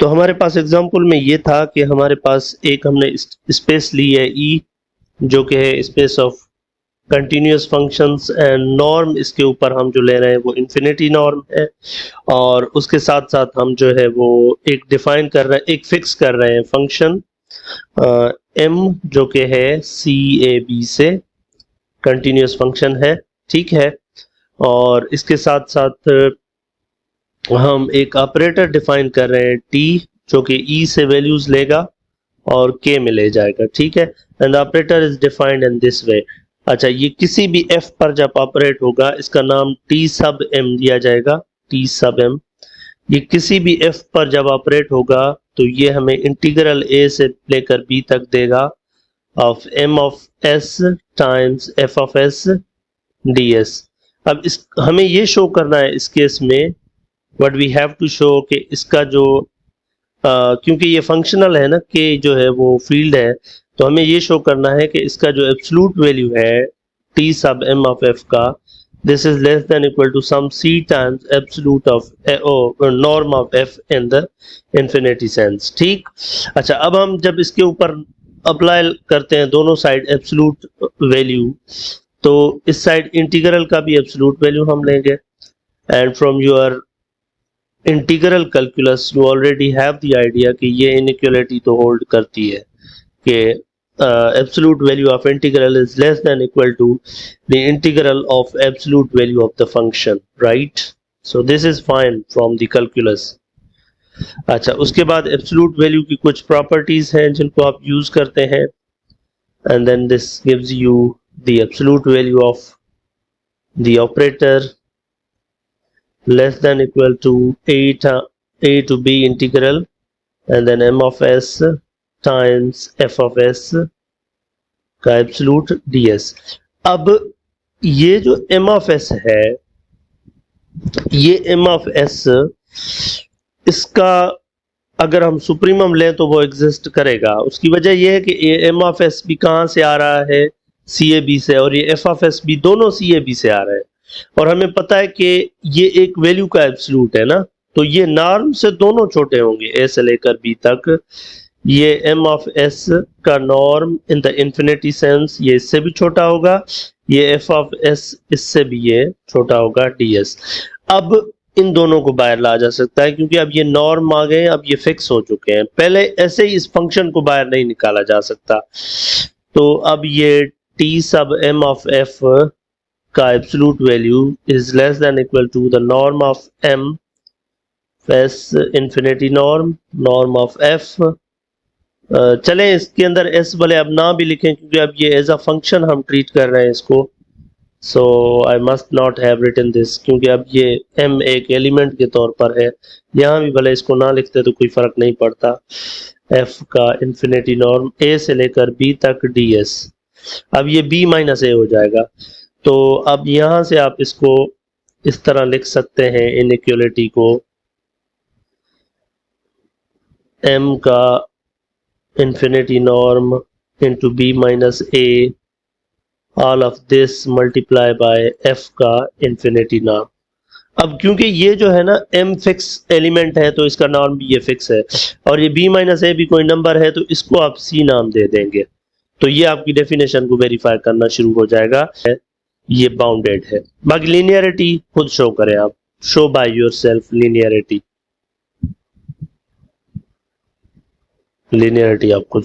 तो हमारे पास एग्जांपल में ये था कि हमारे पास एक हमने स्पेस ली है ई, जो कि है space of continuous functions, and norm इसके ऊपर हम जो ले रहे हैं वो इन्फिनिटी नॉर्म है। और उसके साथ साथ हम जो है वो एक डिफाइन कर रहे हैं, एक फिक्स कर रहे हैं फंक्शन एम, जो कि है सी ए बी से कंटिन्यूस फंक्शन है, ठीक है। और इसके साथ साथ हम एक ऑपरेटर डिफाइन कर रहे हैं टी, जो कि ई से वैल्यूज लेगा और के में ले जाएगा, ठीक है। And the operator is defined in this way. अच्छा, ये किसी भी एफ पर जब ऑपरेट होगा इसका नाम टी सब एम दिया जाएगा, टी सब एम। ये किसी भी एफ पर जब ऑपरेट होगा तो ये हमें इंटीग्रल ए से लेकर बी तक देगा of m of s times f of s d s. अब इस हमें ये शो करना है इस केस में, what we have to show कि इसका जो क्योंकि ये फंक्शनल है ना, के जो है वो फील्ड है, तो हमें ये शो करना है कि इसका जो एब्सोल्यूट वैल्यू है t sub m of f का, this is less than equal to some c times absolute of norm of f in the infinity sense, ठीक। अच्छा, अब हम जब इसके ऊपर अप्लाई करते हैं दोनों साइड एब्सोल्यूट वैल्यू, तो इस साइड इंटीग्रल का भी एब्सोल्यूट वैल्यू हम लेंगे। And from your integral calculus you already have the idea कि ये इनइक्वालिटी तो होल्ड करती है कि absolute value of integral is less than equal to the integral of absolute value of the function, right? So this is fine from the calculus. अच्छा, उसके बाद absolute value की कुछ properties हैं जिनको आप यूज करते हैं, and then this gives you the absolute value of the operator less than equal to a to b integral and then m of s times f of s का absolute ds। अब ये जो m of s है, ये m of s, इसका अगर हम supremum लें तो वो एग्जिस्ट करेगा। उसकी वजह ये है कि ये m of s भी कहाँ से आ रहा है, CAB से, और ये f of s भी दोनों CAB से आ रहे हैं। और हमें पता है कि ये एक वैल्यू का एब्सोल्यूट है ना, तो ये नॉर्म से दोनों छोटे होंगे, a से लेकर b तक। ये m ऑफ s का norm in the infinity sense ये इससे भी छोटा होगा, ये f ऑफ s इससे भी ये छोटा होगा ds। अब इन दोनों को बाहर ला जा सकता है क्योंकि अब ये नॉर्म आ गए, अब ये फिक्स हो चुके हैं। पहले ऐसे ही इस फंक्शन को बाहर नहीं निकाला जा सकता। तो अब ये t sub m of f का absolute value is less than equal to the norm of m s infinity norm, norm of f। चलें इसके अंदर s भले अब ना भी लिखें क्योंकि अब ये एज अ फंक्शन हम ट्रीट कर रहे हैं इसको, so I must not have written this, क्योंकि अब ये m एक एलिमेंट के तौर पर है। यहाँ भी भले इसको ना लिखते तो कोई फर्क नहीं पड़ता। f का इंफिनिटी नॉर्म a से लेकर b तक ds। अब ये b माइनस a हो जाएगा, तो अब यहाँ से आप इसको इस तरह लिख सकते हैं इनइक्वालिटी को, m का infinity norm into b minus a all of this multiply by f का infinity norm। अब क्योंकि ये जो है ना m फिक्स एलिमेंट है तो इसका नॉर्म भी ये फिक्स है, और ये b माइनस a भी कोई नंबर है तो इसको आप c नाम दे देंगे, तो ये आपकी डेफिनेशन को वेरीफाई करना शुरू हो जाएगा, ये बाउंडेड है। बाकी लीनियरिटी खुद शो करें आप, show by yourself linearity, linearity आप खुद